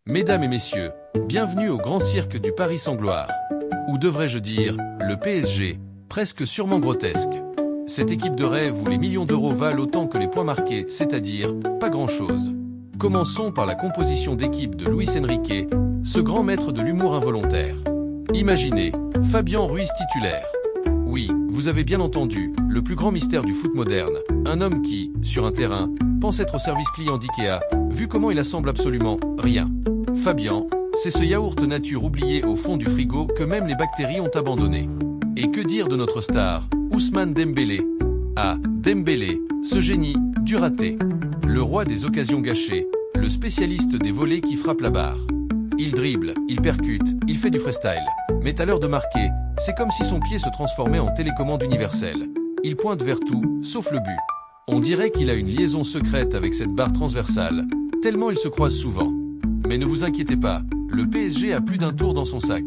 Mesdames et messieurs, bienvenue au grand cirque du Paris sans gloire. Ou devrais-je dire, le PSG, presque sûrement grotesque. Cette équipe de rêve où les millions d'euros valent autant que les points marqués, c'est-à-dire pas grand-chose. Commençons par la composition d'équipe de Luis Enrique, ce grand maître de l'humour involontaire. Imaginez, Fabien Ruiz titulaire. Oui, vous avez bien entendu, le plus grand mystère du foot moderne. Un homme qui, sur un terrain, pense être au service client d'IKEA, vu comment il assemble absolument rien. Fabien, c'est ce yaourt nature oublié au fond du frigo que même les bactéries ont abandonné. Et que dire de notre star, Ousmane Dembélé? Ah, Dembélé, ce génie, du raté. Le roi des occasions gâchées, le spécialiste des volées qui frappe la barre. Il dribble, il percute, il fait du freestyle. Mais à l'heure de marquer, c'est comme si son pied se transformait en télécommande universelle. Il pointe vers tout, sauf le but. On dirait qu'il a une liaison secrète avec cette barre transversale, tellement ils se croisent souvent. Mais ne vous inquiétez pas, le PSG a plus d'un tour dans son sac.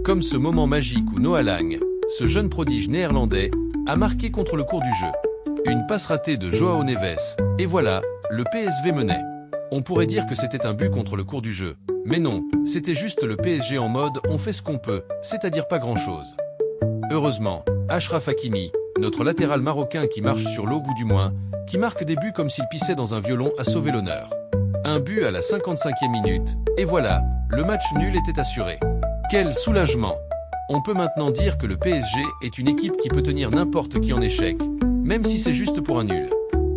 Comme ce moment magique où Noah Lang, ce jeune prodige néerlandais, a marqué contre le cours du jeu. Une passe ratée de Joao Neves, et voilà, le PSV menait. On pourrait dire que c'était un but contre le cours du jeu. Mais non, c'était juste le PSG en mode on fait ce qu'on peut, c'est-à-dire pas grand-chose. Heureusement, Achraf Hakimi, notre latéral marocain qui marche sur l'eau bout du moins, qui marque des buts comme s'il pissait dans un violon a sauvé l'honneur. Un but à la 55e minute, et voilà, le match nul était assuré. Quel soulagement! On peut maintenant dire que le PSG est une équipe qui peut tenir n'importe qui en échec, même si c'est juste pour un nul.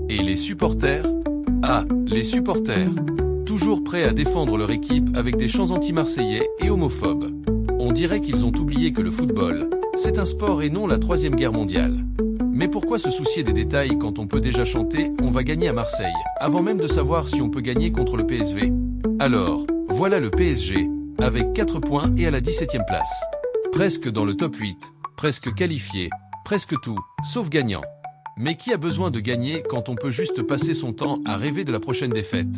Et les supporters? Ah, les supporters! Toujours prêts à défendre leur équipe avec des chants anti-marseillais et homophobes. On dirait qu'ils ont oublié que le football, c'est un sport et non la Troisième Guerre mondiale. Mais pourquoi se soucier des détails quand on peut déjà chanter « On va gagner à Marseille » avant même de savoir si on peut gagner contre le PSV? Alors, voilà le PSG, avec 4 points et à la 17e place. Presque dans le top 8, presque qualifié, presque tout, sauf gagnant. Mais qui a besoin de gagner quand on peut juste passer son temps à rêver de la prochaine défaite?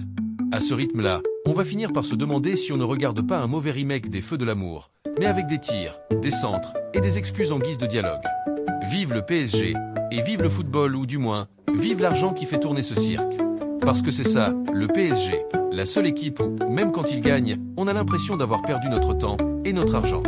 À ce rythme-là, on va finir par se demander si on ne regarde pas un mauvais remake des Feux de l'amour, mais avec des tirs, des centres et des excuses en guise de dialogue. Vive le PSG, et vive le football ou du moins, vive l'argent qui fait tourner ce cirque. Parce que c'est ça, le PSG, la seule équipe où, même quand il gagne, on a l'impression d'avoir perdu notre temps et notre argent.